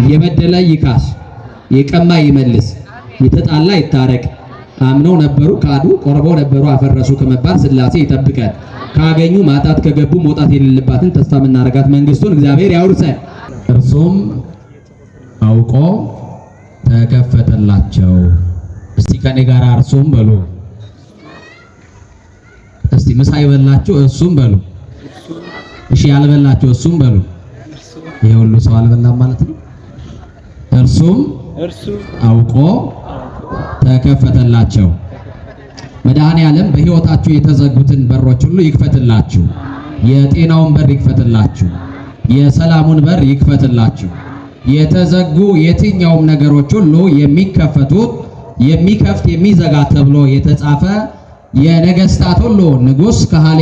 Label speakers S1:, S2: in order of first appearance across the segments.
S1: የበደለ ይካስ፣ የቀማ ይመልስ፣ የተጣላ ይታረቅ። አምነው ነበሩ ካዱ፣ ቆርበው ነበሩ አፈረሱ ከመባል ሥላሴ ይጠብቀን። ካገኙ ማጣት ከገቡ መውጣት የሌለባትን ተስፋ የምናረጋት መንግስቱን እግዚአብሔር ያውርሰን። እርሱም አውቆ ተከፈተላቸው። እስቲ ከኔ ጋር እርሱም በሉ። እስቲ ምሳ ይበላችሁ እሱም በሉ። እሺ ያልበላችሁ እሱም በሉ። ይሄ ሁሉ ሰው አልበላም ማለት ነው። እርሱም አውቆ ተከፈተላቸው። መድኃኔዓለም በሕይወታችሁ የተዘጉትን በሮች ሁሉ ይክፈትላችሁ። የጤናውን በር ይክፈትላችሁ። የሰላሙን በር ይክፈትላችሁ። የተዘጉ የትኛውም ነገሮች ሁሉ የሚከፈቱት የሚከፍት የሚዘጋ ተብሎ የተጻፈ የነገስታት ሁሉ ንጉስ ከሃሌ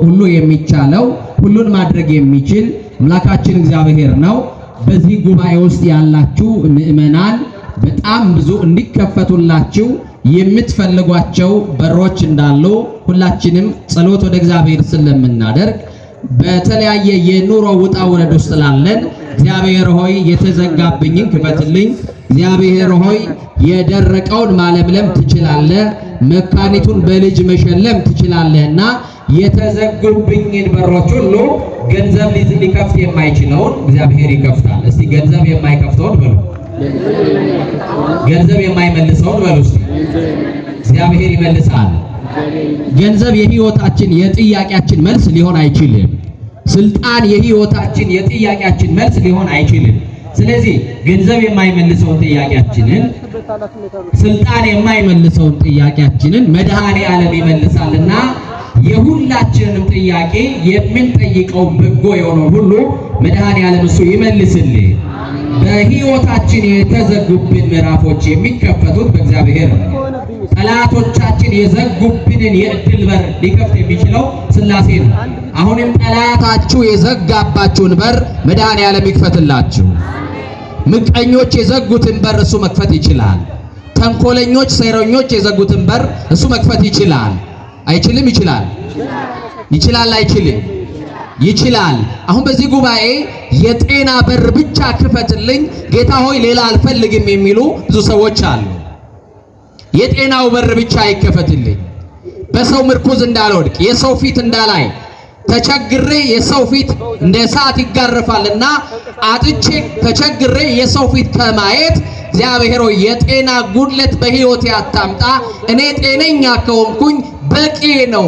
S1: ሁሉ የሚቻለው ሁሉን ማድረግ የሚችል አምላካችን እግዚአብሔር ነው። በዚህ ጉባኤ ውስጥ ያላችሁ ምእመናን በጣም ብዙ እንዲከፈቱላችሁ የምትፈልጓቸው በሮች እንዳሉ ሁላችንም ጸሎት ወደ እግዚአብሔር ስለምናደርግ በተለያየ የኑሮ ውጣ ውረድ ውስጥ ላለን እግዚአብሔር ሆይ የተዘጋብኝን ክፈትልኝ፣ እግዚአብሔር ሆይ የደረቀውን ማለምለም ትችላለህ፣ መካኒቱን በልጅ መሸለም ትችላለህና የተዘጉብኝን በሮች ሁሉ ገንዘብ ሊከፍት የማይችለውን እግዚአብሔር ይከፍታል። እስቲ ገንዘብ የማይከፍተውን በሉ፣ ገንዘብ የማይመልሰውን በሉ። እስቲ እግዚአብሔር ይመልሳል። ገንዘብ የህይወታችን የጥያቄያችን መልስ ሊሆን አይችልም። ስልጣን የህይወታችን የጥያቄያችን መልስ ሊሆን አይችልም። ስለዚህ ገንዘብ የማይመልሰውን ጥያቄያችንን፣ ስልጣን የማይመልሰውን ጥያቄያችንን መድኃኔዓለም ይመልሳልና የሁላችንንም ጥያቄ የምንጠይቀው በጎ የሆነው ሁሉ መድኃኔዓለም እሱ ይመልስልን። በህይወታችን የተዘጉብን ምዕራፎች የሚከፈቱት በእግዚአብሔር ነው። ጠላቶቻችን የዘጉብንን የእድል በር ሊከፍት የሚችለው ሥላሴ ነው። አሁንም ጠላታችሁ የዘጋባችሁን በር መድኃኔዓለም ይክፈትላችሁ። ምቀኞች የዘጉትን በር እሱ መክፈት ይችላል። ተንኮለኞች፣ ሴረኞች የዘጉትን በር እሱ መክፈት ይችላል። አይችልም? ይችላል። ይችላል? አይችልም? ይችላል። አሁን በዚህ ጉባኤ የጤና በር ብቻ ክፈትልኝ ጌታ ሆይ ሌላ አልፈልግም የሚሉ ብዙ ሰዎች አሉ። የጤናው በር ብቻ ይከፈትልኝ፣ በሰው ምርኩዝ እንዳልወድቅ፣ የሰው ፊት እንዳላይ፣ ተቸግሬ የሰው ፊት እንደ እሳት ይጋረፋልና አጥቼ ተቸግሬ የሰው ፊት ከማየት እግዚአብሔር ሆይ የጤና ጉድለት በሕይወቴ አታምጣ፣ እኔ ጤነኛ ከሆንኩኝ በቂ ነው።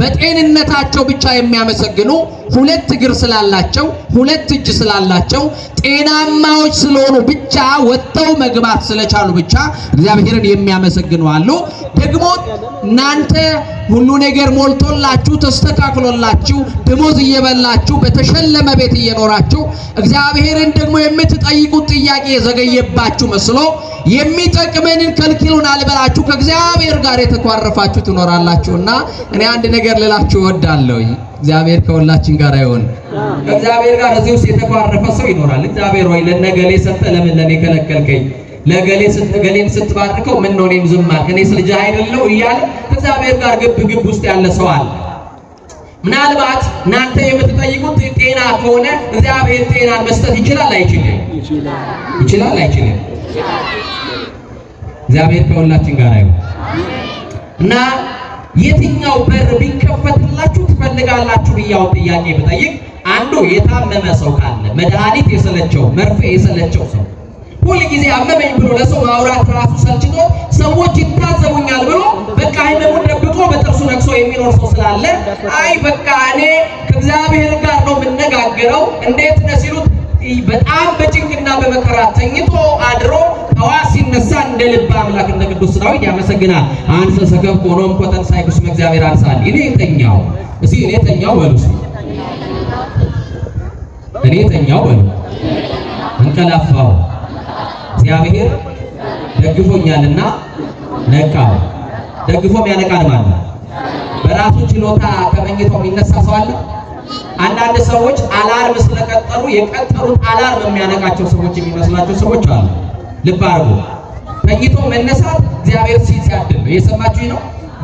S1: በጤንነታቸው ብቻ የሚያመሰግኑ ሁለት እግር ስላላቸው ሁለት እጅ ስላላቸው ጤናማዎች ስለሆኑ ብቻ ወጥተው መግባት ስለቻሉ ብቻ እግዚአብሔርን የሚያመሰግኑ አሉ። ደግሞ እናንተ ሁሉ ነገር ሞልቶላችሁ ተስተካክሎላችሁ ደሞዝ እየበላችሁ በተሸለመ ቤት እየኖራችሁ እግዚአብሔርን ደግሞ የምትጠይቁት ጥያቄ የዘገየባችሁ መስሎ የሚጠቅመንን ከልክሉን አልበላችሁ ከእግዚአብሔር ጋር የተኳረፋችሁ ትኖራላችሁና እኔ አንድ ነገር ልላችሁ እወዳለሁ። እግዚአብሔር ከሁላችን ጋር ይሁን። ከእግዚአብሔር ጋር እዚህ ውስጥ የተኳረፈ ሰው ይኖራል። እግዚአብሔር ሆይ ለነገሌ ሰጠ፣ ለምን ለኔ ከለከልከኝ? ለገሌን ስትባርከው ምን ነው እኔም ዝም አልክ? እኔስ ልጅ አይደለሁ እያለ ከእግዚአብሔር ጋር ግብ ውስጥ ያለ ሰው አለ። ምናልባት እናንተ የምትጠይቁት ጤና ከሆነ እግዚአብሔር ጤናን መስጠት ይችላል አይችልም? ይችላል አይችልም? እግዚአብሔር ከሁላችን ጋር ይሁን እና የትኛው በር ቢከፈትላችሁ ትፈልጋላችሁ ብያው ጥያቄ ብጠይቅ አንዱ የታመመ ሰው ካለ መድኃኒት የሰለቸው መርፌ የሰለቸው ሰው ሁሉ ጊዜ አመመኝ ብሎ ለሰው ማውራት ራሱ ሰልችቶ ሰዎች ይታዘቡኛል ብሎ በቃ ህመሙን ደብቆ በጥርሱ ነክሶ የሚኖር ሰው ስላለ አይ በቃ እኔ ከእግዚአብሔር ጋር ነው የምነጋገረው እንዴት ነው ሲሉት በጣም በጭንቅና በመከራ ተኝቶ አድሮ ጠዋት ሲነሳ እንደ ልብ አምላክ እንደ ቅዱስ ዳዊት ያመሰግናል። አንሰ ሰከብ ቆኖም ቆጠን ሳይኩስ እግዚአብሔር አንሳል እኔ ተኛው እሺ እኔ ተኛው በሉ እኔ ተኛው በሉ እንቀላፋው እግዚአብሔር ደግፎኛልና ነቃው። ደግፎም ያነቃል ማለት በራሱ ችሎታ ከመኝታው የሚነሳ ሰው አለ። አንዳንድ ሰዎች አላርም ስለቀጠሩ የቀጠሩት አላርም የሚያነቃቸው ሰዎች የሚመስላቸው ሰዎች አሉ። ልብ አድርጉ። ተኝቶ መነሳት እግዚአብሔር ሲያድል ነው። የሰማችሁ ነው።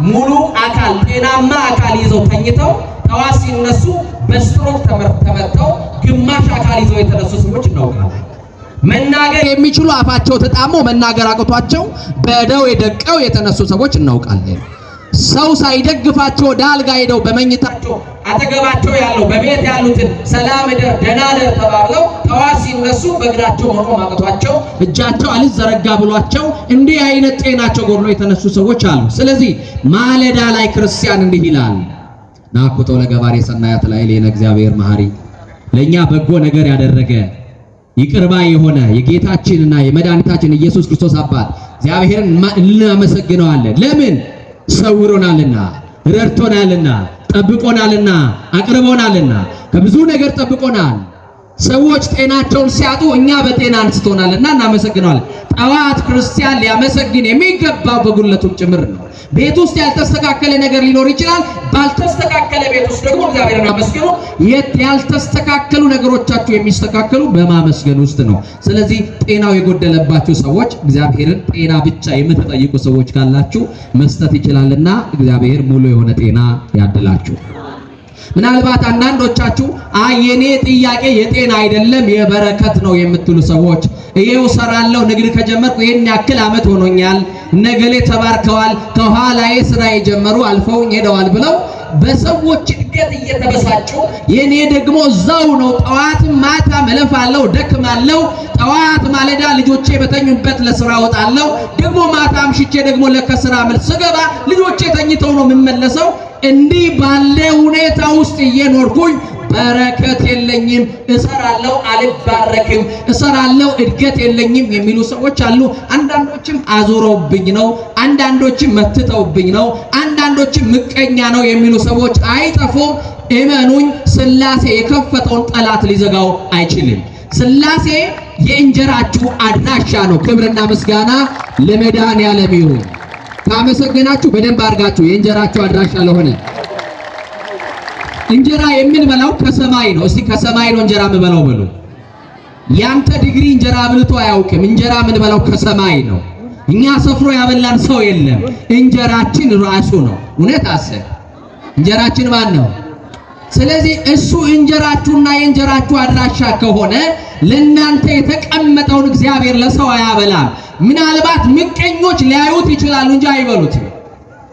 S1: ሙሉ አካል ጤናማ አካል ይዘው ተኝተው ጠዋት ሲነሱ በስትሮክ ተመተው ግማሽ አካል ይዘው የተነሱ ሰዎች እናውቃለን። መናገር የሚችሉ አፋቸው ተጣሞ መናገር አቅቷቸው በደው የደቀው የተነሱ ሰዎች እናውቃለን። ሰው ሳይደግፋቸው ዳልጋ ሄደው በመኝታቸው አጠገባቸው ያለው በቤት ያሉትን ሰላም ደህና ነህ ተባብለው ጠዋት ሲነሱ በእግራቸው መቆም አቅቷቸው እጃቸው አልዘረጋ ብሏቸው እንዲህ አይነት ጤናቸው ጎድሎ የተነሱ ሰዎች አሉ። ስለዚህ ማለዳ ላይ ክርስቲያን እንዲህ ይላል፣ ናኩቶ ለገባሬ ሰናያት ላይ ለነ እግዚአብሔር መሐሪ፣ ለኛ በጎ ነገር ያደረገ ይቅርባ የሆነ የጌታችንና የመድኃኒታችን ኢየሱስ ክርስቶስ አባት እግዚአብሔርን እናመሰግነዋለን። ለምን? ሰውሮናልና፣ ረድቶናልና፣ ጠብቆናልና፣ አቅርቦናልና፣ ከብዙ ነገር ጠብቆናል። ሰዎች ጤናቸውን ሲያጡ እኛ በጤና አንስቶናልና እናመሰግነዋለን። ጠዋት ክርስቲያን ሊያመሰግን የሚገባው በጉለቱም ጭምር ነው። ቤት ውስጥ ያልተስተካከለ ነገር ሊኖር ይችላል። ባልተስተካከለ ቤት ውስጥ ደግሞ እግዚአብሔርን አመስግኑ። ያልተስተካከሉ ነገሮቻችሁ የሚስተካከሉ በማመስገን ውስጥ ነው። ስለዚህ ጤናው የጎደለባችሁ ሰዎች እግዚአብሔርን ጤና ብቻ የምትጠይቁ ሰዎች ካላችሁ መስጠት ይችላልና እግዚአብሔር ሙሉ የሆነ ጤና ያድላችሁ። ምናልባት አንዳንዶቻችሁ የኔ ጥያቄ የጤና አይደለም የበረከት ነው የምትሉ ሰዎች ይሄው ሰራለው ንግድ ከጀመርኩ ይሄን ያክል ዓመት ሆኖኛል፣ ነገሌ ተባርከዋል፣ ከኋላዬ ስራ የጀመሩ አልፈውኝ ሄደዋል ብለው በሰዎች እድገት እየተበሳጩ የኔ ደግሞ እዛው ነው፣ ጠዋት ማታ መለፋለው፣ ደክማለው፣ ጠዋት ማለዳ ልጆቼ በተኙበት ለስራ ወጣለው፣ ደግሞ ማታ አምሽቼ ደግሞ ለከስራ መልስ ስገባ ልጆቼ ተኝተው ነው የምመለሰው። እንዲህ ባለ ሁኔታ ውስጥ እየኖርኩኝ በረከት የለኝም፣ እሰራለሁ አልባረክም፣ እሰራለሁ እድገት የለኝም የሚሉ ሰዎች አሉ። አንዳንዶችም አዙረውብኝ ነው፣ አንዳንዶችም መትተውብኝ ነው፣ አንዳንዶችም ምቀኛ ነው የሚሉ ሰዎች አይጠፉም። እመኑኝ፣ ሥላሴ የከፈተውን ጠላት ሊዘጋው አይችልም። ሥላሴ የእንጀራችሁ አድራሻ ነው። ክብርና ምስጋና ለመድኃኔዓለም ይሁን። ካመሰገናችሁ በደንብ አድርጋችሁ የእንጀራችሁ አድራሻ ለሆነ እንጀራ የምንበላው ከሰማይ ነው። እስቲ ከሰማይ ነው እንጀራ የምበላው በሉ። ያንተ ዲግሪ እንጀራ አብልቶ አያውቅም። እንጀራ የምንበላው ከሰማይ ነው። እኛ ሰፍሮ ያበላን ሰው የለም። እንጀራችን ራሱ ነው። እውነት አሰብ እንጀራችን ማን ነው? ስለዚህ እሱ እንጀራችሁና የእንጀራችሁ አድራሻ ከሆነ ለእናንተ የተቀመጠውን እግዚአብሔር ለሰው አያበላም። ምናልባት ምቀኞች ሊያዩት ይችላሉ እንጂ አይበሉትም።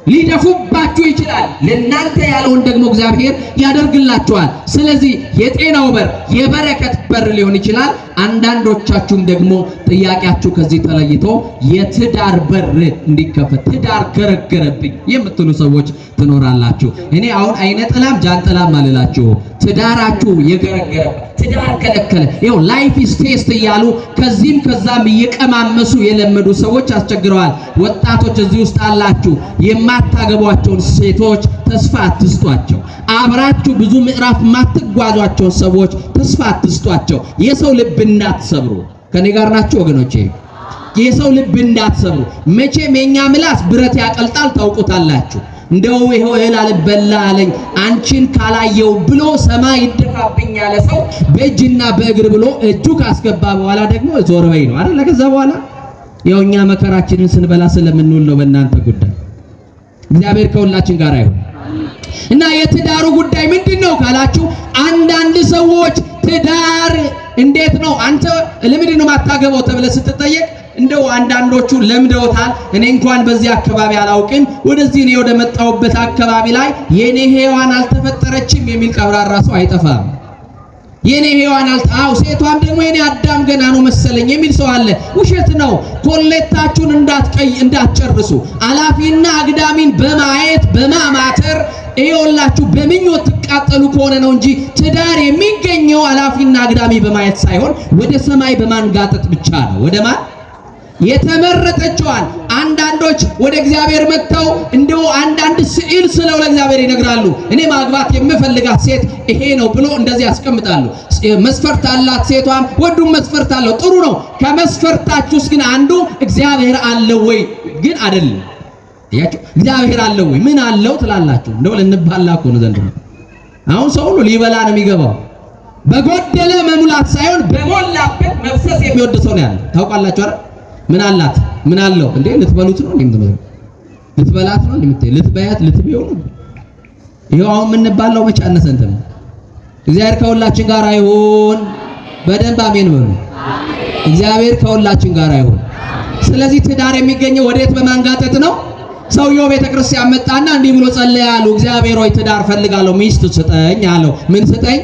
S1: ሊደፉባችሁ ይችላል። ለእናንተ ያለውን ደግሞ እግዚአብሔር ያደርግላችኋል። ስለዚህ የጤናው በር የበረከት በር ሊሆን ይችላል። አንዳንዶቻችሁም ደግሞ ጥያቄያችሁ ከዚህ ተለይቶ የትዳር በር እንዲከፈት ትዳር ገረገረብኝ የምትሉ ሰዎች ትኖራላችሁ። እኔ አሁን አይነ ጥላም ጃንጥላም አልላችሁ። ትዳራችሁ የገረገረ ትዳር ከለከለ ይኸው ላይፍ ኢዝ ቴስት እያሉ ከዚህም ከዛም እየቀማመሱ የለመዱ ሰዎች አስቸግረዋል። ወጣቶች እዚህ ውስጥ አላችሁ። የማታገቧቸውን ሴቶች ተስፋ አትስጧቸው። አብራችሁ ብዙ ምዕራፍ የማትጓዟቸው ሰዎች ተስፋ አትስጧቸው። የሰው ልብ እንዳትሰብሩ። ከኔ ጋር ናችሁ ወገኖቼ? የሰው ልብ እንዳትሰብሩ። መቼም የኛ ምላስ ብረት ያቀልጣል፣ ታውቁታላችሁ። እንደው ይሄው እህል አልበላ አለኝ አንቺን ካላየው ብሎ ሰማይ ይደፋብኝ ያለ ሰው በእጅና በእግር ብሎ እጁ ካስገባ በኋላ ደግሞ ዞር በይ ነው አይደል? ከዛ በኋላ ያው እኛ መከራችንን ስንበላ ስለምንውል ነው። በእናንተ ጉዳይ እግዚአብሔር ከሁላችን ጋር አይሁን። እና የትዳሩ ጉዳይ ምንድነው ካላችሁ አንዳንድ ሰዎች ትዳር እንዴት ነው አንተ ለምንድን ነው ማታገባው ተብለ ስትጠየቅ እንደው አንዳንዶቹ ለምደውታል። እኔ እንኳን በዚህ አካባቢ አላውቅም፣ ወደዚህ ነው ወደ መጣውበት አካባቢ ላይ የኔ ሔዋን አልተፈጠረችም የሚል ቀብራራ ሰው አይጠፋም። የኔ ሔዋን ሴቷም ደግሞ የኔ አዳም ገና ነው መሰለኝ የሚል ሰው አለ። ውሸት ነው። ኮሌታችሁን እንዳትጨርሱ አላፊና አግዳሚን በማየት በማማተር ይኸውላችሁ በምኞት ትቃጠሉ ከሆነ ነው እንጂ ትዳር የሚገኘው አላፊና አግዳሚ በማየት ሳይሆን ወደ ሰማይ በማንጋጠጥ ብቻ ነው። ወደ ማን የተመረጠችዋን አንዳንዶች ወደ እግዚአብሔር መጥተው እንደው አንዳንድ ስዕል ስለው ለእግዚአብሔር ይነግራሉ። እኔ ማግባት የምፈልጋት ሴት ይሄ ነው ብሎ እንደዚህ ያስቀምጣሉ። መስፈርት አላት ሴቷም ወንዱም መስፈርት አለው። ጥሩ ነው። ከመስፈርታችሁስ ግን አንዱ እግዚአብሔር አለው ወይ? ግን አይደለም። ያችሁ እግዚአብሔር አለው ወይ? ምን አለው ትላላችሁ? እንደው ልንባላ እኮ ነው ዘንድሮ። አሁን ሰው ሁሉ ሊበላ ነው የሚገባው። በጎደለ መሙላት ሳይሆን በሞላበት መፍሰስ የሚወድ ሰው ነው ያለው። ታውቃላችሁ አይደል? ምን አላት? ምን አለው? እንዴ ልትበሉት ነው? ልትበላት ነው? ልትበያት ልትበዩ ነው? ይሄው አሁን የምንባለው መቼ አነሰ እንትን። እግዚአብሔር ከሁላችን ጋር አይሁን። በደንብ አሜን በሉ። እግዚአብሔር ከሁላችን ጋር ይሁን። ስለዚህ ትዳር የሚገኘው ወዴት በማንጋጠጥ ነው? ሰውየው ቤተክርስቲያን መጣና እንዲህ ብሎ ጸለየ አሉ። እግዚአብሔር ሆይ ትዳር ፈልጋለሁ ሚስት ስጠኝ አለው። ምን ስጠኝ?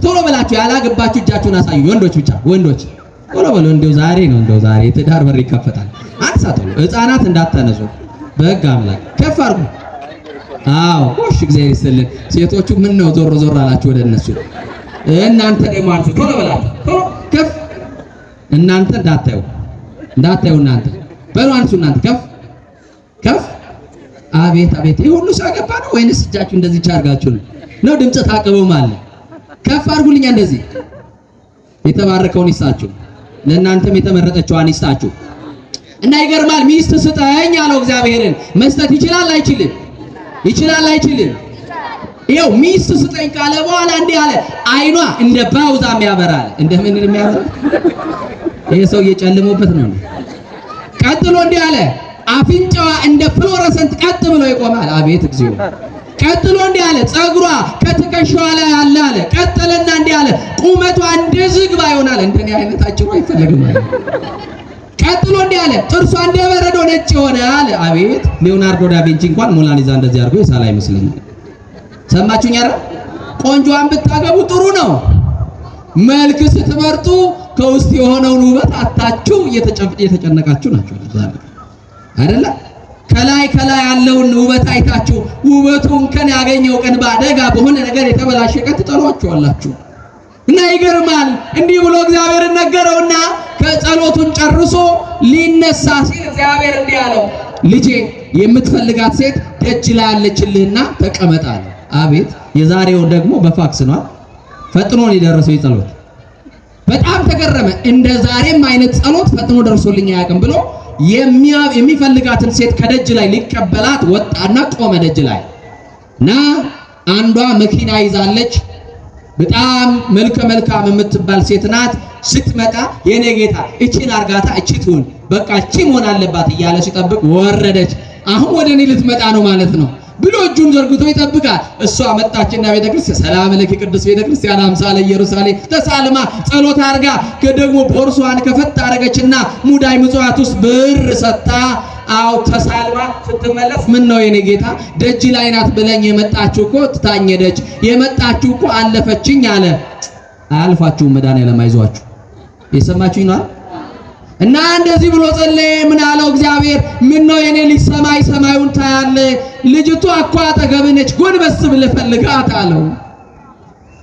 S1: ቶሎ ብላችሁ ያላገባችሁ እጃችሁን አሳዩ። ወንዶች ብቻ ወንዶች ቶሎ በሉ። እንደው ዛሬ ነው እንደው ዛሬ ትዳር በር ይከፈታል። አንሳ ቶሎ። ህፃናት እንዳታነሱ በሕግ አምላክ ከፍ አድርጉ። አዎ እሺ እግዚአብሔር ይስጥልን። ሴቶቹ ምን ነው ዞር ዞር አላችሁ ወደ እነሱ? እናንተ ደግሞ አንሱ ቶሎ ብላችሁ ቶሎ ከፍ። እናንተ እንዳታዩ እናንተ በሉ አንሱ እናንተ ከፍ ከፍ። አቤት አቤት! ይሄ ሁሉ ሰው ገባ ነው ወይንስ እጃችሁ እንደዚህ ቻርጋችሁ ነው? ድምጽ ታቀበው ማለት ከፍ አድርጉልኛ እንደዚህ። የተባረከውን ይስጣችሁ፣ ለእናንተም የተመረጠችዋን ይስጣችሁ። እና ይገርማል። ሚስት ስጠኝ አለው እግዚአብሔርን። መስጠት ይችላል አይችልም? ይችላል አይችልም? ይኸው ሚስት ስጠኝ ካለ በኋላ እንዲህ አለ። አይኗ እንደ ባውዛ የሚያበራል። እንደምን የሚያበራ ይሄ ሰው እየጨለመበት ነው። ቀጥሎ እንዲህ አለ። አፍንጫዋ እንደ ፍሎረሰንት ቀጥ ብሎ ይቆማል። አቤት እግዚኦ! ቀጥሎ እንዲህ አለ። ጸጉሯ ከትከሻዋ ላይ አለ። ቀጥልና እንዲህ አለ። ቁመቷ እንደ ዝግባ ይሆናል። እንደኔ አይነታቸው አይፈልግም አለ። ቀጥሎ እንዲህ አለ። ጥርሷ እንደ በረዶ ነጭ ይሆናል። አቤት! ሊዮናርዶ ዳቪንቺ እንኳን ሞናሊዛ እንደዚህ አድርጎ ይሳል አይመስልኝም። ሰማችሁኝ? ኧረ ቆንጆዋን ብታገቡ ጥሩ ነው። መልክ ስትመርጡ ከውስጥ የሆነውን ውበት አታችሁ እየተጨነቃችሁ ናችሁ አይደለ? ከላይ ያለውን ውበት አይታችሁ ውበቱን ከን ያገኘው ቀን ባደጋ በሆነ ነገር የተበላሸ ቀን ትጠሏችኋላችሁ። እና ይገርማል። እንዲህ ብሎ እግዚአብሔር ነገረውና ከጸሎቱን ጨርሶ ሊነሳ ሲል እግዚአብሔር እንዲህ አለው፣ ልጄ የምትፈልጋት ሴት ደጅ ላይ ያለችልህና ተቀመጥ አለ። አቤት! የዛሬው ደግሞ በፋክስ ነው ፈጥኖ ሊደርሰው ጸሎት። በጣም ተገረመ። እንደ ዛሬም አይነት ጸሎት ፈጥኖ ደርሶልኝ አያውቅም ብሎ የሚፈልጋትን ሴት ከደጅ ላይ ሊቀበላት ወጣና ቆመ ደጅ ላይ። እና አንዷ መኪና ይዛለች። በጣም መልካም የምትባል ሴት ናት። ስትመጣ የኔ ጌታ እቺን አርጋታ እቺ ትሁን በቃ እቺ መሆን አለባት እያለ ሲጠብቅ ወረደች። አሁን ወደ እኔ ልትመጣ ነው ማለት ነው ብሎ እጁን ዘርግቶ ይጠብቃል። እሷ መጣችና ቤተክርስቲያን ሰላም ለኪ ቅዱስ ቤተክርስቲያን አምሳለ ኢየሩሳሌም ተሳልማ ጸሎት አርጋ ደግሞ ቦርሷን ከፈት አረገችና ሙዳይ ምጽዋት ውስጥ ብር ሰጣ። አው ተሳልማ ስትመለስ ምን ነው የኔ ጌታ ደጅ ላይ ናት ብለኝ የመጣችሁ እኮ ትታኘደች የመጣችሁ እኮ አለፈችኝ አለ። አያልፋችሁ መድኃኒዓለም አይዟችሁ። የሰማችሁኝ ነው። እና እንደዚህ ብሎ ጸለየ። ምን አለው እግዚአብሔር? ምን ነው የኔ ልጅ ሰማዩን ታያለ? ልጅቷ እኮ አጠገብህ ነች፣ ጎንበስ ብለህ ፈልጋት አለው።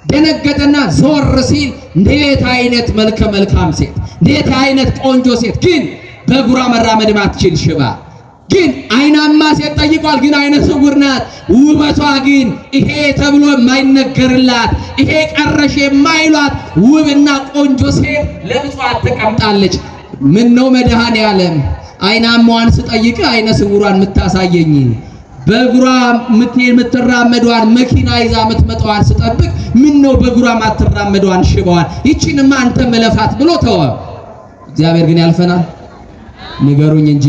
S1: ደነገጠና ዞር ሲል እንዴት አይነት መልካም ሴት፣ እንዴት አይነት ቆንጆ ሴት፣ ግን በእግሯ መራመድ ማትችል ሽባ፣ ግን አይናማ ሴት ጠይቋል፣ ግን አይነ ስውር ናት። ውበቷ ግን ይሄ ተብሎ የማይነገርላት ይሄ ቀረሽ የማይሏት ውብና ቆንጆ ሴት ለምጽዋት ተቀምጣለች። ምን ነው መድኃኔዓለም አይናማዋን ስጠይቅ አይነ ስውሯን የምታሳየኝ፣ በእግሯ የምትራመዷን መኪና ይዛ የምትመጣዋን ስጠብቅ ምን ነው በእግሯ የማትራመዷን ሽባዋን ይቺንማ አንተ መለፋት ብሎ ተወ። እግዚአብሔር ግን ያልፈናል። ንገሩኝ እንጂ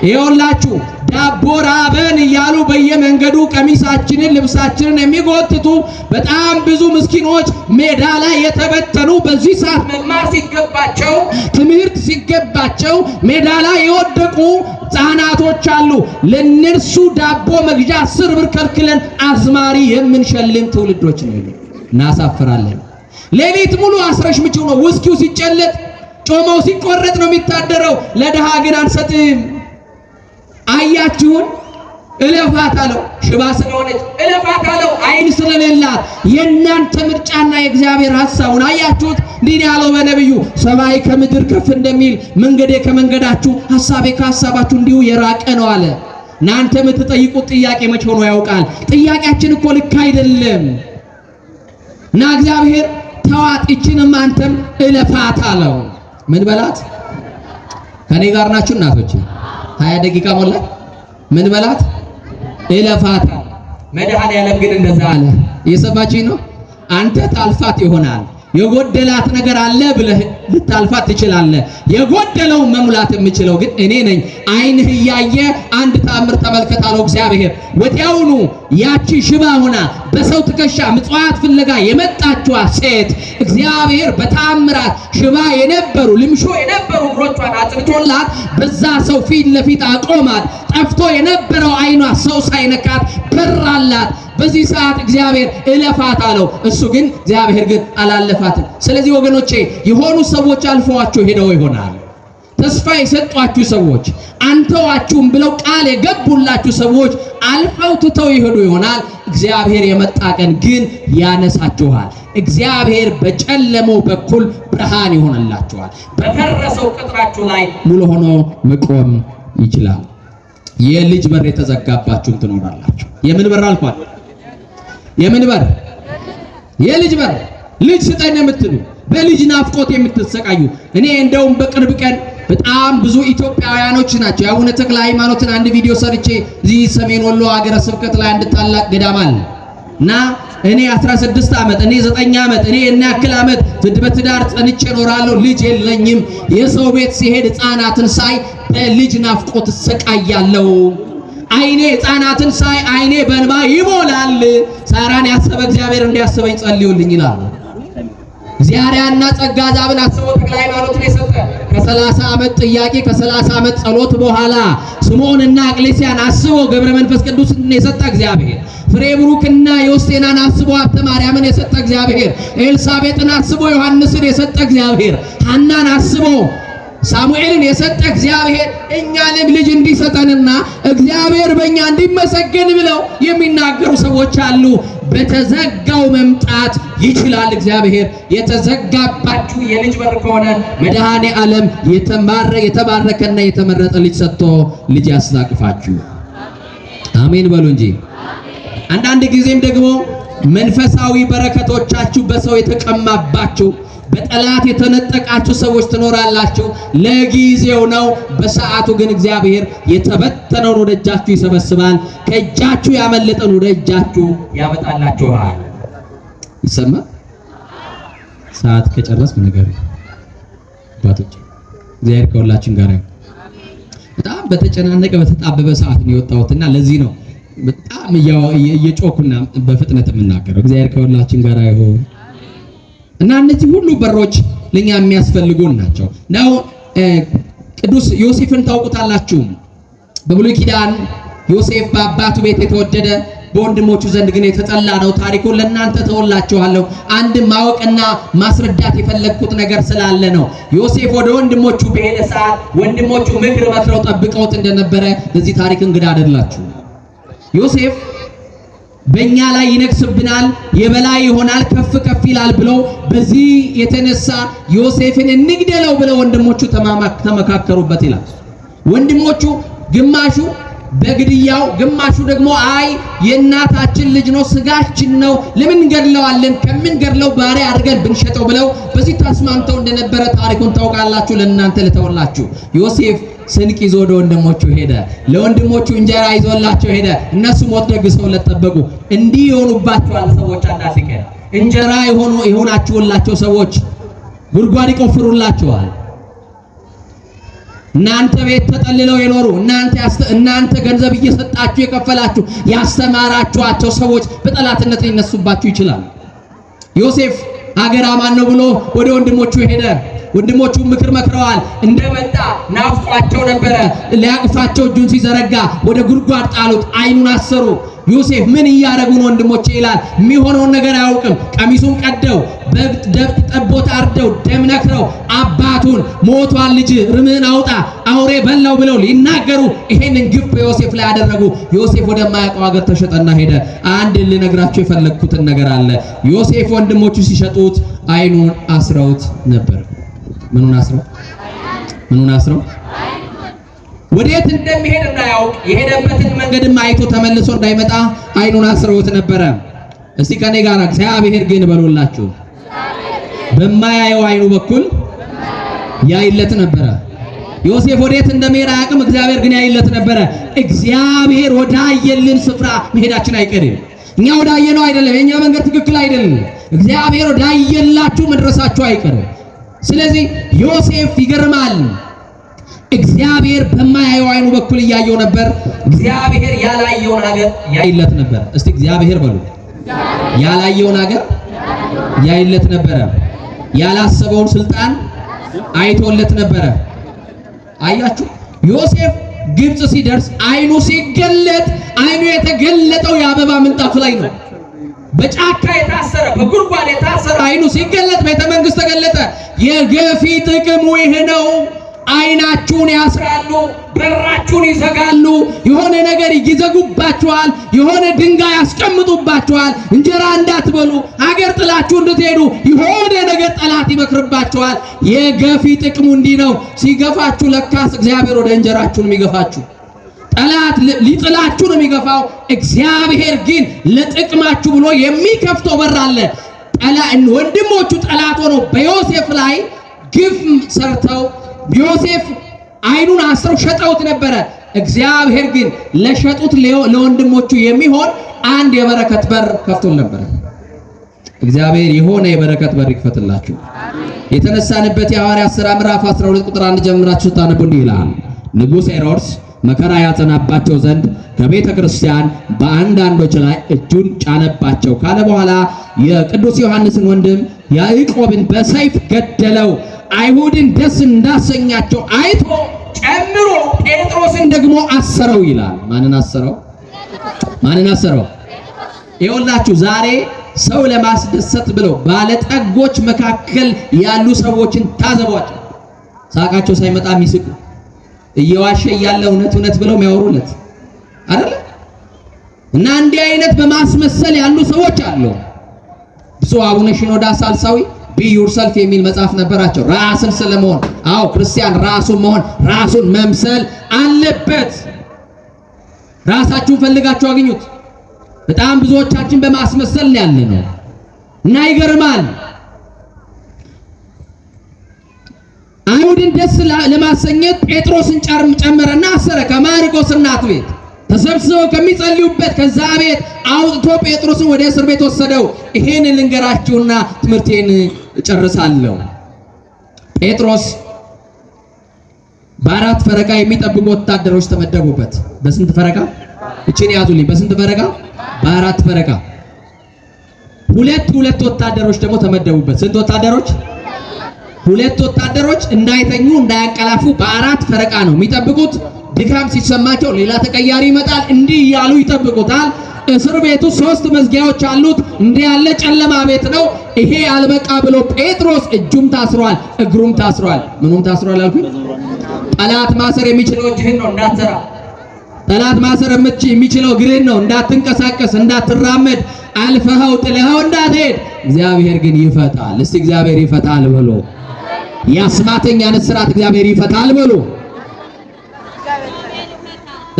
S1: ይኸውላችሁ ዳቦ ራበን እያሉ በየመንገዱ ቀሚሳችንን ልብሳችንን የሚጎትቱ በጣም ብዙ ምስኪኖች ሜዳ ላይ የተበተኑ በዚህ ሰዓት መማር ሲገባቸው ትምህርት ሲገባቸው ሜዳ ላይ የወደቁ ሕፃናቶች አሉ። ለነርሱ ዳቦ መግዣ 10 ብር ከልክለን አዝማሪ የምንሸልም ትውልዶች ነው። እናሳፍራለን። ሌሊት ሙሉ አስረሽ ምጪው ነው። ውስኪው ሲጨለጥ ጮማው ሲቆረጥ ነው የሚታደረው። ለደሃ ግን አንሰጥም። አያችሁን? እለፋት አለው። ሽባ ስለሆነች እለፋት አለው። አይን ስለሌላት የእናንተ ምርጫና የእግዚአብሔር ሐሳቡን አያችሁት? እንዲህ ያለው በነብዩ ሰማይ ከምድር ከፍ እንደሚል መንገዴ ከመንገዳችሁ ሐሳቤ ከሐሳባችሁ እንዲሁ የራቀ ነው አለ። እናንተ የምትጠይቁት ጥያቄ መቼ ሆኖ ያውቃል? ጥያቄያችን እኮ ልክ አይደለም። እና እግዚአብሔር ተዋት ይችንም አንተም እለፋት አለው። ምን በላት? ከኔ ጋር ናችሁ እናቶች? 20 ደቂቃ ሞላ። ምን በላት? እለፋት። መድኃኔዓለም ግን እንደዛ አለ። እየሰማችኝ ነው? አንተ ታልፋት ይሆናል። የጎደላት ነገር አለ ብለህ ልታልፋት ትችላለህ። የጎደለው መሙላት የምችለው ግን እኔ ነኝ። አይንህ እያየ አንድ ተአምር ተመልከት አለው እግዚአብሔር። ወዲያውኑ ያቺ ሽባ ሆና በሰው ትከሻ ምጽዋት ፍለጋ የመጣችዋ ሴት እግዚአብሔር በታምራት ሽባ የነበሩ ልምሾ የነበሩ እግሮቿን አጽድቶላት በዛ ሰው ፊት ለፊት አቆማት። ጠፍቶ የነበረው አይኗ ሰው ሳይነካት በራላት። በዚህ ሰዓት እግዚአብሔር እለፋት አለው። እሱ ግን እግዚአብሔር ግን አላለፋትም። ስለዚህ ወገኖቼ የሆኑ ሰዎች አልፈዋቸው ሄደው ይሆናል። ተስፋ የሰጧችሁ ሰዎች አንተዋችሁም ብለው ቃል የገቡላችሁ ሰዎች አልፈው ትተው ይሄዱ ይሆናል። እግዚአብሔር የመጣ ቀን ግን ያነሳችኋል። እግዚአብሔር በጨለመው በኩል ብርሃን ይሆንላችኋል። በፈረሰው ቅጥራችሁ ላይ ሙሉ ሆኖ መቆም ይችላል። የልጅ በር የተዘጋባችሁም ትኖራላችሁ። የምን በር አልኳል? የምን በር? የልጅ በር። ልጅ ስጠኝ የምትሉ በልጅ ናፍቆት የምትሰቃዩ እኔ እንደውም በቅርብ ቀን በጣም ብዙ ኢትዮጵያውያኖች ናቸው የአቡነ ተክለ ሃይማኖትን አንድ ቪዲዮ ሰርቼ እዚህ ሰሜን ወሎ ሀገረ ስብከት ላይ አንድ ታላቅ ገዳም አለ እና እኔ 16 ዓመት እኔ 9 ዓመት እኔ እና ያክል ዓመት በትዳር ጸንቼ እኖራለሁ። ልጅ የለኝም። የሰው ቤት ሲሄድ ሕፃናትን ሳይ በልጅ ናፍቆት ሰቃያለሁ። አይኔ ሕፃናትን ሳይ አይኔ በእንባ ይሞላል። ሳራን ያሰበ እግዚአብሔር እንዲያስበኝ ጸልዩልኝ ይላል። ዚያሪያና ጸጋ ዛብን አስቦ ተክለ ሃይማኖትን የሰጠ ከ30 ዓመት ጥያቄ ከ30 ዓመት ጸሎት በኋላ ስምዖንና አቅሌስያን አስቦ ገብረ መንፈስ ቅዱስን የሰጠ እግዚአብሔር ፍሬ ብሩክና ዮሴናን አስቦ ሀብተ ማርያምን የሰጠ እግዚአብሔር ኤልሳቤጥን አስቦ ዮሐንስን የሰጠ እግዚአብሔር ሐናን አስቦ ሳሙኤልን የሰጠ እግዚአብሔር እኛንም ልጅ እንዲሰጠንና እግዚአብሔር በእኛ እንዲመሰገን ብለው የሚናገሩ ሰዎች አሉ። በተዘጋው መምጣት ይችላል እግዚአብሔር። የተዘጋባችሁ የልጅ በር ከሆነ መድኃኔ ዓለም የተባረከና የተመረጠ ልጅ ሰጥቶ ልጅ ያስታቅፋችሁ። አሜን በሉ እንጂ። አንዳንድ ጊዜም ደግሞ መንፈሳዊ በረከቶቻችሁ በሰው የተቀማባችሁ በጠላት የተነጠቃችሁ ሰዎች ትኖራላችሁ። ለጊዜው ነው። በሰዓቱ ግን እግዚአብሔር የተበተነውን ወደ እጃችሁ ይሰበስባል። ከእጃችሁ ያመለጠን ወደ እጃችሁ ያመጣላችኋል። ይሰማ ሰዓት ከጨረስኩ ነገር ባቶች እግዚአብሔር ከሁላችን ጋር ነው። በጣም በተጨናነቀ በተጣበበ ሰዓት ነው የወጣሁትና ለዚህ ነው በጣም እየጮኩና በፍጥነት የምናገረው። እግዚአብሔር ከሁላችን ጋር ይሁን። እና እነዚህ ሁሉ በሮች ለኛ የሚያስፈልጉን ናቸው። ነው ቅዱስ ዮሴፍን ታውቁታላችሁ። በብሉይ ኪዳን ዮሴፍ በአባቱ ቤት የተወደደ በወንድሞቹ ዘንድ ግን የተጠላ ነው። ታሪኩን ለእናንተ ተወላችኋለሁ። አንድ ማወቅና ማስረዳት የፈለግኩት ነገር ስላለ ነው። ዮሴፍ ወደ ወንድሞቹ በሄደ ሰዓት ወንድሞቹ ምክር መክረው ጠብቀውት እንደነበረ ለዚህ ታሪክ እንግዳ አይደላችሁ። ዮሴፍ በእኛ ላይ ይነግስብናል፣ የበላይ ይሆናል፣ ከፍ ከፍ ይላል ብለው በዚህ የተነሳ ዮሴፍን እንግደለው ብለው ወንድሞቹ ተመካከሩበት ይላል። ወንድሞቹ ግማሹ በግድያው ግማሹ ደግሞ አይ የእናታችን ልጅ ነው፣ ስጋችን ነው፣ ለምን እንገድለዋለን? ከምንገድለው ባሪያ አድርገን ብንሸጠው ብለው በዚህ ተስማምተው እንደነበረ ታሪኩን ታውቃላችሁ። ለእናንተ ልተውላችሁ። ዮሴፍ ስንቅ ይዞ ወደ ወንድሞቹ ሄደ። ለወንድሞቹ እንጀራ ይዞላቸው ሄደ። እነሱ ሞት ደግሰውለት ጠበቁ። እንዲህ የሆኑባቸዋል ሰዎች። አንዳንድ ቀን እንጀራ የሆናችሁላቸው ሰዎች ጉድጓድ ይቆፍሩላቸዋል። እናንተ ቤት ተጠልለው የኖሩ እናንተ ገንዘብ እየሰጣችሁ የከፈላችሁ ያስተማራችኋቸው ሰዎች በጠላትነት ሊነሱባችሁ ይችላል። ዮሴፍ ሀገር አማን ነው ብሎ ወደ ወንድሞቹ ሄደ። ወንድሞቹ ምክር መክረዋል። እንደመጣ ናፍቋቸው ነበረ። ሊያቅፋቸው እጁን ሲዘረጋ ወደ ጉድጓድ ጣሉት። አይኑን አሰሩ። ዮሴፍ ምን እያደረጉ ነው ወንድሞቼ ይላል። የሚሆነውን ነገር አያውቅም። ቀሚሱን ቀደው ጠቦት አርደው ደም ነክረው አባቱን ሞቷል፣ ልጅ ርምህን አውጣ አውሬ በላው ብለው ሊናገሩ ይሄንን ግፍ በዮሴፍ ላይ ያደረጉ። ዮሴፍ ወደማያውቀው ሀገር ተሸጠና ሄደ። አንድ ልነግራችሁ የፈለግኩትን ነገር አለ። ዮሴፍ ወንድሞቹ ሲሸጡት አይኑን አስረውት ነበር። ምኑን አስረው ወዴት እንደሚሄድ እንዳያውቅ የሄደበትን መንገድም አይቶ ተመልሶ እንዳይመጣ አይኑን አስረውት ነበረ። እስቲ ከኔ ጋር እግዚአብሔር ግን በሉላችሁ በማያየው አይኑ በኩል ያይለት ነበረ። ዮሴፍ ወዴት እንደሚሄድ አያውቅም። እግዚአብሔር ግን ያይለት ነበረ። እግዚአብሔር ወዳየልን ስፍራ መሄዳችን አይቀርም። እኛ ወዳየነው አይደለም፣ የኛ መንገድ ትክክል አይደለም። እግዚአብሔር ወዳየላችሁ መድረሳችሁ አይቀርም። ስለዚህ ዮሴፍ ይገርማል። እግዚአብሔር በማያየው አይኑ በኩል እያየው ነበር። እግዚአብሔር ያላየውን ሀገር ያይለት ነበር። እስቲ እግዚአብሔር በሉ። ያላየውን ሀገር ያይለት ነበረ። ያላሰበውን ስልጣን አይቶለት ነበረ። አያችሁ ዮሴፍ ግብጽ ሲደርስ አይኑ ሲገለጥ፣ አይኑ የተገለጠው የአበባ ምንጣፍ ላይ ነው። በጫካ የታሰረ በጉድጓድ የታሰረ አይኑ ሲገለጥ ቤተ መንግስት ተገለጠ። የገፊ ጥቅሙ ይሄ ነው። አይናችሁን ያስራሉ፣ በራችሁን ይዘጋሉ፣ የሆነ ነገር ይዘጉባችኋል፣ የሆነ ድንጋይ ያስቀምጡባችኋል፣ እንጀራ እንዳትበሉ፣ ሀገር ጥላችሁ እንድትሄዱ የሆነ ነገር ጠላት ይመክርባችኋል። የገፊ ጥቅሙ እንዲህ ነው። ሲገፋችሁ ለካስ እግዚአብሔር ወደ እንጀራችሁ ነው የሚገፋችሁ። ጠላት ሊጥላችሁ ነው የሚገፋው። እግዚአብሔር ግን ለጥቅማችሁ ብሎ የሚከፍተው በር አለ። ወንድሞቹ ጠላት ሆነው በዮሴፍ ላይ ግፍ ሰርተው ዮሴፍ አይኑን አስረው ሸጠውት ነበረ። እግዚአብሔር ግን ለሸጡት ለወንድሞቹ የሚሆን አንድ የበረከት በር ከፍቶል ነበር። እግዚአብሔር የሆነ የበረከት በር ይክፈትላችሁ። የተነሳንበት የሐዋርያት ሥራ ምዕራፍ 12 ቁጥር 1 ጀምራችሁ ታነቡ እንዲህ ይላል። ንጉሥ ሄሮድስ መከራ ያጸናባቸው ዘንድ ከቤተ ክርስቲያን በአንዳንዶች ላይ እጁን ጫነባቸው ካለ በኋላ የቅዱስ ዮሐንስን ወንድም ያዕቆብን በሰይፍ ገደለው። አይሁድን ደስ እንዳሰኛቸው አይቶ ጨምሮ ጴጥሮስን ደግሞ አሰረው ይላል። ማንን አሰረው? ማንን አሰረው? ይኸውላችሁ ዛሬ ሰው ለማስደሰት ብለው ባለጠጎች መካከል ያሉ ሰዎችን ታዘቧቸው። ሳቃቸው ሳይመጣ የሚስቁ እየዋሸ ያለ እውነት ብለው የሚያወሩለት አይደል? እና እንዲህ አይነት በማስመሰል ያሉ ሰዎች አሉ። ብፁዕ አቡነ ሽኖዳ ሳልሳዊ ቢ ዩርሰልፍ የሚል መጽሐፍ ነበራቸው። ራስን ስለመሆን አዎ ክርስቲያን ራሱን መሆን ራሱን መምሰል አለበት። ራሳችሁን ፈልጋችሁ አግኙት። በጣም ብዙዎቻችን በማስመሰል ነው ያለነው እና ይገርማል። አይሁድን ደስ ለማሰኘት ጴጥሮስን ጨመረና አሰረ። ከማርቆስ እናት ቤት ተሰብስበው ከሚጸልዩበት ከዛ ቤት አውጥቶ ጴጥሮስን ወደ እስር ቤት ወሰደው። ይሄን ልንገራችሁና ትምህርቴን እጨርሳለሁ። ጴጥሮስ በአራት ፈረቃ የሚጠብቁ ወታደሮች ተመደቡበት። በስንት ፈረቃ? እቺን ያዙልኝ። በስንት ፈረቃ? በአራት ፈረቃ። ሁለት ወታደሮች ደግሞ ተመደቡበት። ስንት ወታደሮች? ሁለት ወታደሮች እንዳይተኙ እንዳያንቀላፉ በአራት ፈረቃ ነው የሚጠብቁት። ድካም ሲሰማቸው ሌላ ተቀያሪ ይመጣል። እንዲህ እያሉ ይጠብቁታል። እስር ቤቱ 3 መዝጊያዎች አሉት። እንዲህ ያለ ጨለማ ቤት ነው። ይሄ አልበቃ ብሎ ጴጥሮስ እጁም ታስሯል፣ እግሩም ታስሯል። ምኑም ታስሯል አልኩኝ? ጠላት ማሰር የሚችለው እጅህን ነው፣ እንዳትሰራ። ጠላት ማሰር የሚችለው እግርህን ነው፣ እንዳትንቀሳቀስ፣ እንዳትራመድ፣ አልፈኸው ጥለኸው እንዳትሄድ። እግዚአብሔር ግን ይፈታል። እስቲ እግዚአብሔር ይፈታል በሉ። የአስማተኛን እስራት እግዚአብሔር ይፈታል በሉ።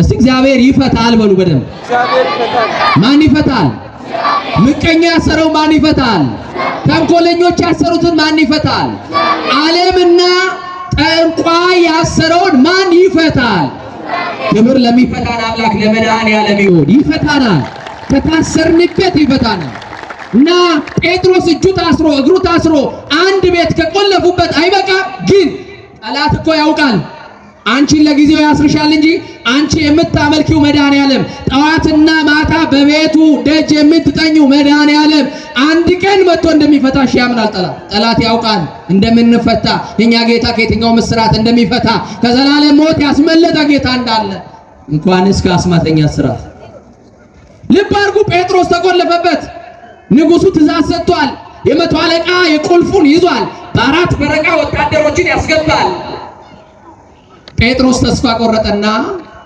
S1: እስቲ እግዚአብሔር ይፈታል በሉ በደንብ። ማን ይፈታል? ምቀኛ ያሰረው ማን ይፈታል? ተንኮለኞች ያሰሩትን ማን ይፈታል? ዓለምና ጠንቋይ ያሰረውን ማን ይፈታል? ክብር ለሚፈታን አምላክ ለመድኃኔዓለም ይሁን። ይፈታናል፣ ከታሰርንበት ይፈታናል። እና ጴጥሮስ እጁ ታስሮ እግሩ ታስሮ አንድ ቤት ከቆለፉበት አይበቃም። ግን ጠላት እኮ ያውቃል አንቺን ለጊዜው ያስርሻል እንጂ አንቺ የምታመልኪው መድኃኔዓለም ጠዋትና ማታ በቤቱ ደጅ የምትጠኙ መድኃኔዓለም አንድ ቀን መጥቶ እንደሚፈታሽ ያምናል። ጠላት ያውቃል እንደምንፈታ፣ የኛ ጌታ ከየትኛው እስራት እንደሚፈታ፣ ከዘላለም ሞት ያስመለጠ ጌታ እንዳለ እንኳንስ ከአስማተኛ እስራት። ልብ አድርጉ፣ ጴጥሮስ ተቆለፈበት። ንጉሱ ትእዛዝ ሰጥቷል። የመቶ አለቃ የቁልፉን ይዟል። በአራት ፈረቃ ወታደሮችን ያስገባል። ጴጥሮስ ተስፋ ቆረጠና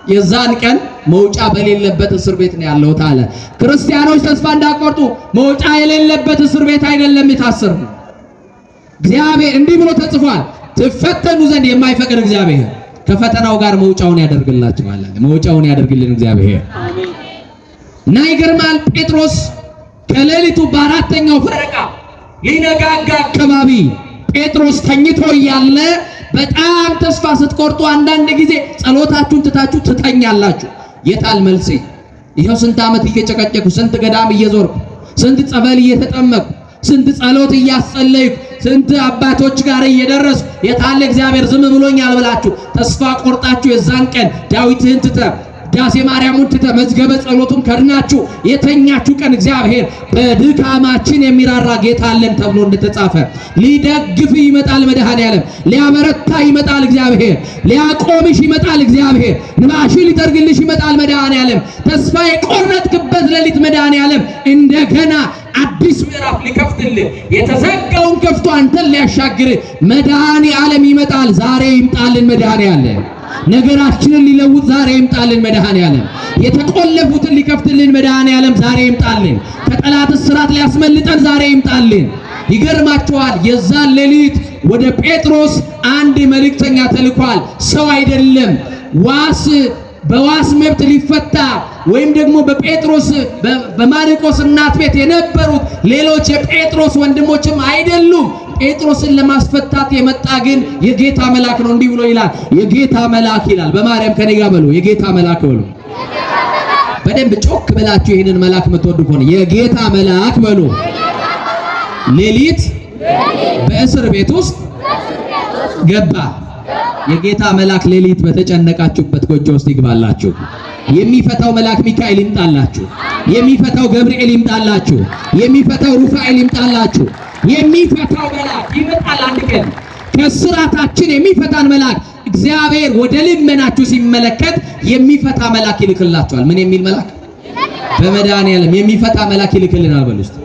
S1: የዛን ቀን መውጫ በሌለበት እስር ቤት ነው ያለሁት አለ። ክርስቲያኖች ተስፋ እንዳቆርጡ መውጫ የሌለበት እስር ቤት አይደለም የታሰሩ። እግዚአብሔር እንዲህ ብሎ ተጽፏል፣ ትፈተኑ ዘንድ የማይፈቅድ እግዚአብሔር ከፈተናው ጋር መውጫውን ያደርግላችኋል። መውጫውን ያደርግልን እግዚአብሔር። እና ይገርማል። ጴጥሮስ ከሌሊቱ በአራተኛው ፈረቃ ሊነጋጋ አካባቢ ጴጥሮስ ተኝቶ እያለ በጣም ተስፋ ስትቆርጡ አንዳንድ ጊዜ ጸሎታችሁን ትታችሁ ትተኛላችሁ። የታል መልሴ? ይሄው ስንት ዓመት እየጨቀጨኩ፣ ስንት ገዳም እየዞርኩ፣ ስንት ጸበል እየተጠመኩ፣ ስንት ጸሎት እያስጸለይኩ ስንት አባቶች ጋር እየደረሱ የታለ እግዚአብሔር ዝም ብሎኛል ብላችሁ ተስፋ ቆርጣችሁ የዛን ቀን ዳዊትህን ትተህ ዳሴ ማርያምን ትተህ መዝገበ ጸሎቱን ከድናችሁ የተኛችሁ ቀን እግዚአብሔር በድካማችን የሚራራ ጌታ አለን ተብሎ እንደተጻፈ ሊደግፍ ይመጣል መድኃኔዓለም፣ ሊያበረታ ይመጣል እግዚአብሔር፣ ሊያቆምሽ ይመጣል እግዚአብሔር፣ ንባሽ ሊጠርግልሽ ይመጣል መድኃኔዓለም። ተስፋ የቆረጥክበት ሌሊት መድኃኔዓለም እንደገና አዲስ ምዕራፍ ሊከፍትልህ የተዘጋውን ከፍቶ አንተን ሊያሻግር መድኃኔዓለም ይመጣል። ዛሬ ይምጣልን መድኃኔዓለም። ነገራችንን ሊለውጥ ዛሬ ይምጣልን መድኃኔዓለም። የተቆለፉትን ሊከፍትልን መድኃኔዓለም ዛሬ ይምጣልን። ከጠላት እስራት ሊያስመልጠን ዛሬ ይምጣልን። ይገርማችኋል፣ የዛን ሌሊት ወደ ጴጥሮስ አንድ መልእክተኛ ተልኳል። ሰው አይደለም፣ በዋስ መብት ሊፈታ ወይም ደግሞ በጴጥሮስ በማርቆስ እናት ቤት የነበሩት ሌሎች የጴጥሮስ ወንድሞችም አይደሉም። ጴጥሮስን ለማስፈታት የመጣ ግን የጌታ መልአክ ነው። እንዲህ ብሎ ይላል፣ የጌታ መልአክ ይላል። በማርያም ከኔ ጋር በሉ፣ የጌታ መልአክ በሉ። በደንብ ጮክ ብላችሁ ይሄንን መልአክ የምትወዱ ከሆነ የጌታ መልአክ በሉ። ሌሊት በእስር ቤት ውስጥ ገባ። የጌታ መልአክ ሌሊት በተጨነቃችሁበት ጎጆ ውስጥ ይግባላችሁ። የሚፈታው መልአክ ሚካኤል ይምጣላችሁ። የሚፈታው ገብርኤል ይምጣላችሁ። የሚፈታው ሩፋኤል ይምጣላችሁ። የሚፈታው መልአክ ይመጣል። አንድ ቀን ከስራታችን የሚፈታን መልአክ እግዚአብሔር ወደ ልመናችሁ ሲመለከት የሚፈታ መልአክ ይልክላችኋል። ምን የሚል መልአክ? በመድኃኔዓለም የሚፈታ መልአክ ይልክልናል። በሉ እስቲ።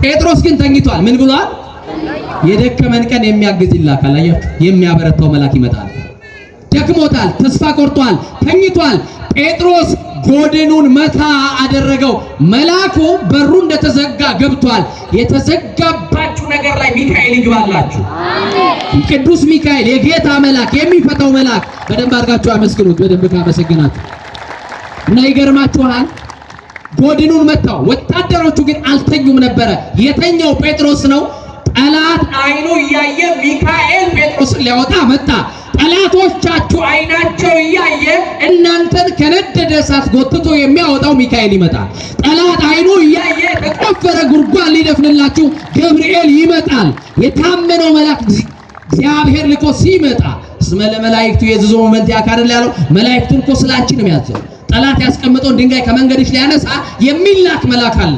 S1: ጴጥሮስ ግን ተኝቷል። ምን ብሏል? የደከመን ቀን የሚያግዝ ይላካል። አያችሁ፣ የሚያበረታው መልአክ ይመጣል። ደክሞታል፣ ተስፋ ቆርጧል፣ ተኝቷል። ጴጥሮስ ጎድኑን መታ አደረገው። መልአኩ በሩ እንደተዘጋ ገብቷል። የተዘጋባችሁ ነገር ላይ ሚካኤል ይግባላችሁ። አሜን። ቅዱስ ሚካኤል የጌታ መልአክ የሚፈታው መልአክ። በደንብ አድርጋችሁ አመስግኑት። በደንብ ካመሰግናችሁ እና ይገርማችኋል፣ ጎድኑን መታው። ወታደሮቹ ግን አልተኙም ነበረ። የተኛው ጴጥሮስ ነው። ጠላት አይኑ እያየ ሚካኤል ጴጥሮስን ሊያወጣ መጣ። ጠላቶቻችሁ አይናቸው እያየ እናንተን ከነደደ እሳት ጎትቶ የሚያወጣው ሚካኤል ይመጣል። ጠላት አይኑ እያየ ተቆፈረ ጉድጓድ ሊደፍንላችሁ ገብርኤል ይመጣል። የታመነው መልአክ እግዚአብሔር ልኮ ሲመጣ እስመ ለመላእክቱ የዝዞ ሞመንት ያካረለ ያለው መላእክቱን እኮ ስላንቺ ነው የሚያዘው። ጠላት ያስቀመጠውን ድንጋይ ከመንገድሽ ሊያነሳ የሚላክ መልአክ አለ።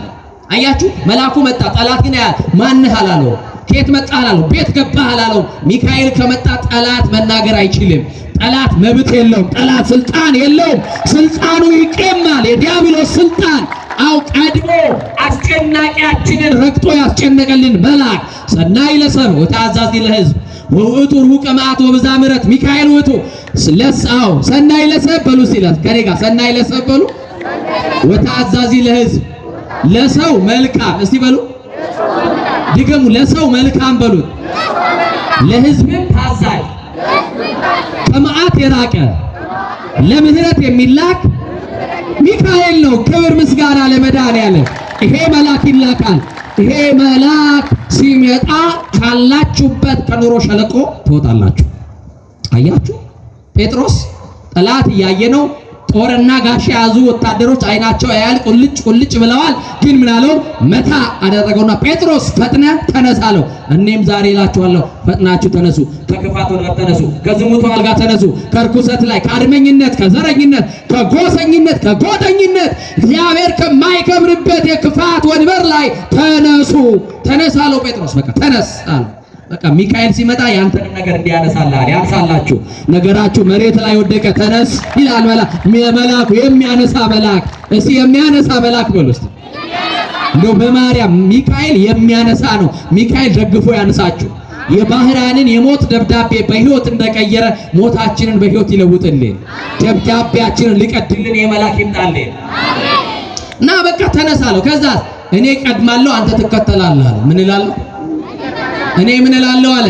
S1: አያችሁ፣ መልአኩ መጣ። ጠላት ግን ያያል። ማንህ አላለው። ከየት መጣህ አላለው። ቤት ገባህ አላለው። ሚካኤል ከመጣ ጠላት መናገር አይችልም። ጠላት መብት የለውም። ጠላት ስልጣን የለውም። ስልጣኑ ይቀማል። የዲያብሎስ ስልጣን ቀድሞ አስጨናቂያችንን ረግጦ ያስጨነቀልን መልአክ ሰናይ ለሰብ ወታዛዚ ለሕዝብ ወውእቱ ሩቀ መዓት ወብዛ ምሕረት ሚካኤል ውእቱ ስለሳው ሰናይ ለሰብ በሉ ሲላል ከኔ ጋር ሰናይ ለሰብ በሉ ወታዛዚ ለሕዝብ ለሰው መልካም እስቲ በሉ ድገሙ። ለሰው መልካም በሉት። ለሕዝብም ታዛዥ ከመዓት የራቀ ለምህረት የሚላክ ሚካኤል ነው። ክብር ምስጋና ለመድኃኔዓለም። ይሄ መልአክ ይላካል። ይሄ መልአክ ሲመጣ ካላችሁበት ከኑሮ ሸለቆ ትወጣላችሁ። አያችሁ፣ ጴጥሮስ ጠላት እያየ ነው። ጦርና ጋሻ ያዙ ወታደሮች አይናቸው ያያል፣ ቁልጭ ቁልጭ ብለዋል። ግን ምን አለው? መታ አደረገውና ጴጥሮስ ፈጥነ ተነሳ አለው። እኔም ዛሬ እላችኋለሁ ፈጥናችሁ ተነሱ፣ ከክፋት ወንበር ተነሱ፣ ከዝሙት አልጋ ተነሱ፣ ከርኩሰት ላይ፣ ከአድመኝነት፣ ከዘረኝነት፣ ከጎሰኝነት፣ ከጎጠኝነት እግዚአብሔር ከማይከብርበት የክፋት ወንበር ላይ ተነሱ። ተነሳ አለው ጴጥሮስ። በቃ ተነስ አለው። በቃ ሚካኤል ሲመጣ ያንተንም ነገር እንዲያነሳልሃል ያንሳላችሁ። ነገራችሁ መሬት ላይ ወደቀ ተነስ ይላል መልአኩ። የሚያነሳ መልአክ እስቲ የሚያነሳ መልአክ በሉ እስቲ። እንደው በማርያም ሚካኤል የሚያነሳ ነው። ሚካኤል ደግፎ ያነሳችሁ። የባህራንን የሞት ደብዳቤ በሕይወት እንደቀየረ ሞታችንን በሕይወት ይለውጥልን። ደብዳቤያችንን ሊቀድልን የመልአክ ይምጣልን እና በቃ ተነሳ አለው። ከዛ እኔ ቀድማለሁ አንተ ትከተላለህ አለ። ምን እላለሁ? እኔ ምን እላለሁ አለ።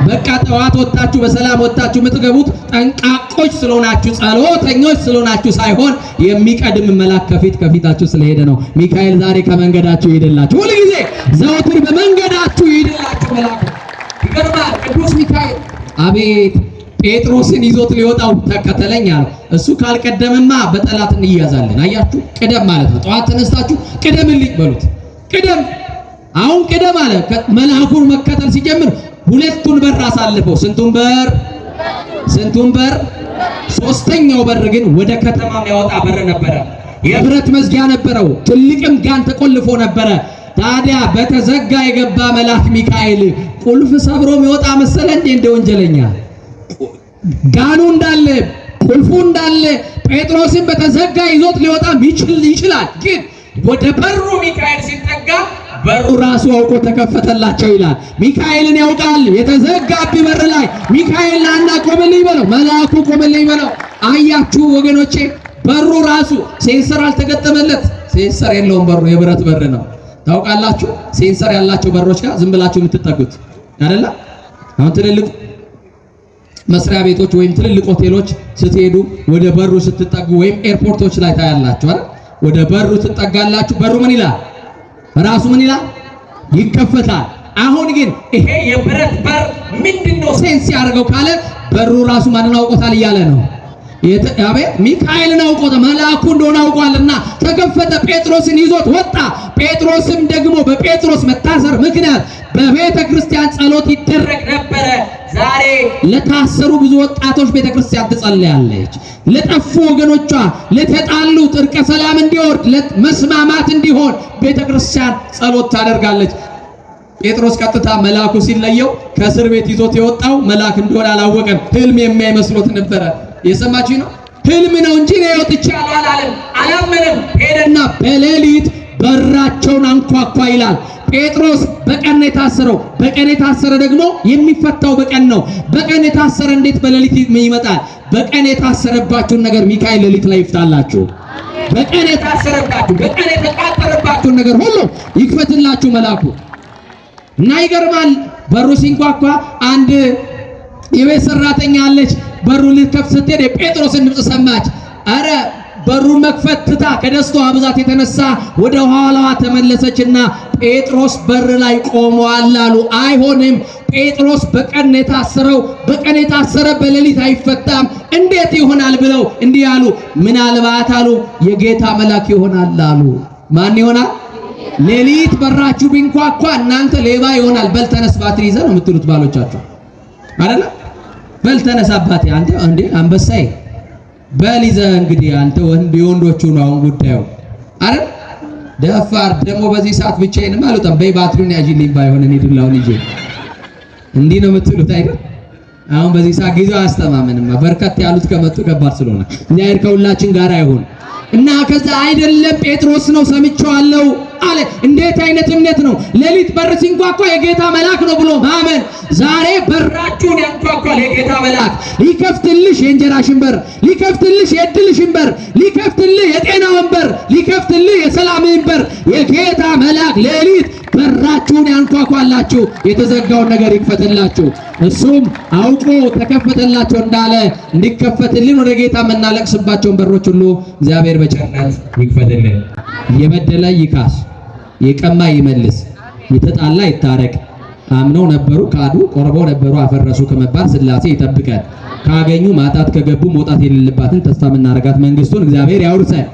S1: በቃ ጠዋት ወጣችሁ በሰላም ወጣችሁ የምትገቡት ጠንቃቆች ስለሆናችሁ ጸሎተኞች ስለሆናችሁ ሳይሆን የሚቀድም መልአክ ከፊታችሁ ስለሄደ ነው። ሚካኤል ዛሬ ከመንገዳችሁ ይሄድላችሁ። ሁሉ ጊዜ ዘወትር በመንገዳችሁ ይሄድላችሁ መልአኩ። ይገርማል። ቅዱስ ሚካኤል አቤት ጴጥሮስን ይዞት ሊወጣው ተከተለኝ አለ። እሱ ካልቀደመማ በጠላት እንያዛለን። አያችሁ፣ ቅደም ማለት ነው። ጠዋት ተነስታችሁ ቅደምልኝ በሉት። ቅደም አሁን ቅደም አለ። መልአኩን መከተል ሲጀምር ሁለቱን በር አሳልፈው ስንቱን በር? ሶስተኛው በር ግን ወደ ከተማ የሚያወጣ በር ነበረ። የብረት መዝጊያ ነበረው። ትልቅም ጋን ተቆልፎ ነበረ። ታዲያ በተዘጋ የገባ መልአክ ሚካኤል ቁልፍ ሰብሮ የሚወጣ መሰለ እንደ ወንጀለኛ። ጋኑ እንዳለ ቁልፉ እንዳለ ጴጥሮስን በተዘጋ ይዞት ሊወጣ ይችላል። ግን ወደ በሩ ሚካኤል ሲጠጋ በሩ ራሱ አውቆ ተከፈተላቸው ይላል። ሚካኤልን ያውቃል። የተዘጋቢ በር ላይ ሚካኤል ናና ቆምልኝ በለው፣ መልአኩ ቆምልኝ በለው። አያችሁ ወገኖቼ፣ በሩ ራሱ ሴንሰር አልተገጠመለት። ሴንሰር የለውም በሩ፣ የብረት በር ነው። ታውቃላችሁ ሴንሰር ያላቸው በሮች ጋር ዝም ብላችሁ የምትጠጉት አይደለ? አሁን ትልልቅ መስሪያ ቤቶች ወይም ትልልቅ ሆቴሎች ስትሄዱ ወደ በሩ ስትጠጉ ወይም ኤርፖርቶች ላይ ታያላችሁ አይደል? ወደ በሩ ትጠጋላችሁ። በሩ ምን ይላል? ራሱ ምን ይላል? ይከፈታል። አሁን ግን ይሄ የብረት በር ምንድነው ሴንስ ያደርገው ካለ በሩ ራሱ ማንን አውቆታል እያለ ነው። ሚካኤልን አውቆት መልአኩ እንደሆነ አውቋልና ተከፈተ። ጴጥሮስን ይዞት ወጣ። ጴጥሮስም ደግሞ በጴጥሮስ መታሰር ምክንያት በቤተ ክርስቲያን ጸሎት ይደረግ ነበረ። ዛሬ ለታሰሩ ብዙ ወጣቶች ቤተ ክርስቲያን ትጸልያለች። ለጠፉ ወገኖቿ፣ ለተጣሉት እርቀ ሰላም እንዲወርድ፣ መስማማት እንዲሆን ቤተ ክርስቲያን ጸሎት ታደርጋለች። ጴጥሮስ ቀጥታ መልአኩ ሲለየው ከእስር ቤት ይዞት የወጣው መልአክ እንደሆነ አላወቀም። ህልም የሚያይመስሎት ነበረ። የሰማችሁ ነው። ህልም ነው እንጂ ነው ወጥቻለሁ አላለም፣ አላመነም። ሄደና በሌሊት በራቸውን አንኳኳ ይላል። ጴጥሮስ በቀን የታሰረው፣ በቀን የታሰረ ደግሞ የሚፈታው በቀን ነው። በቀን የታሰረ እንዴት በሌሊት ይመጣል? በቀን የታሰረባችሁን ነገር ሚካኤል ሌሊት ላይ ይፍታላችሁ። በቀን የታሰረባችሁ፣ በቀን የተቃጠረባችሁን ነገር ሁሉ ይክፈትላችሁ መልአኩ። እና ይገርማል። በሩ ሲንኳኳ አንድ የቤት ሰራተኛ አለች። በሩ ልትከፍት ስትሄድ የጴጥሮስን ድምፅ ሰማች። አረ በሩን መክፈት ትታ ከደስታዋ ብዛት የተነሳ ወደ ኋላዋ ተመለሰችና ጴጥሮስ በር ላይ ቆሟል አሉ። አይሆንም፣ ጴጥሮስ በቀን የታሰረው፣ በቀን የታሰረ በሌሊት አይፈታም፣ እንዴት ይሆናል ብለው እንዲህ አሉ። ምናልባት አሉ የጌታ መልአክ ይሆናል አሉ። ማን ይሆናል? ሌሊት በራችሁ ቢንኳኳ እናንተ ሌባ ይሆናል። በል ተነስ፣ ባትሪ ይዘህ ነው የምትሉት ባሎቻችሁ አይደለ? በል ተነስ አባቴ፣ አንተ እንዴ አንበሳዬ፣ በል ይዘህ እንግዲህ አንተ የወንዶቹ ነው አሁን ጉዳዩ አይደል? ደፋር ደግሞ በዚህ ሰዓት ብቻዬንም አልወጣም፣ በይ ባትሪውን ያዥልኝ፣ ባይሆን እኔ ዱላውን ይዤ እንዲህ ነው የምትሉት አይደል? አሁን በዚህ ሰዓት ጊዜው አያስተማምንም። በርከት ያሉት ከመጡ ከባድ ስለሆነ እግዚአብሔር ከሁላችን ጋር አይሆን እና ከዛ አይደለም ጴጥሮስ ነው ሰምቼዋለሁ አለ። እንዴት አይነት እምነት ነው! ሌሊት በር ሲንኳኳ የጌታ መልአክ ነው ብሎ ማመን። ዛሬ በራችሁን ያንኳኳል የጌታ መልአክ። ሊከፍትልሽ የእንጀራሽን በር፣ ሊከፍትልሽ የእድልሽን በር፣ ሊከፍትልህ የጤናውን በር፣ ሊከፍትልህ የሰላምን በር የጌታ መልአክ ሌሊት በራችሁን ያንኳኳላችሁ፣ የተዘጋውን ነገር ይክፈትላችሁ። እሱም አውቆ ተከፈተላቸው እንዳለ እንዲከፈትልን ወደ ጌታ የምናለቅስባቸውን በሮች ሁሉ እግዚአብሔር በቸርነት ይክፈትልን። የበደለ ይካስ፣ የቀማ ይመልስ፣ የተጣላ ይታረቅ። አምነው ነበሩ ካዱ፣ ቆርበው ነበሩ አፈረሱ ከመባል ሥላሴ ይጠብቀን። ካገኙ ማጣት፣ ከገቡ መውጣት የሌለባትን ተስፋ የምናረጋት መንግስቱን እግዚአብሔር ያውርሰን።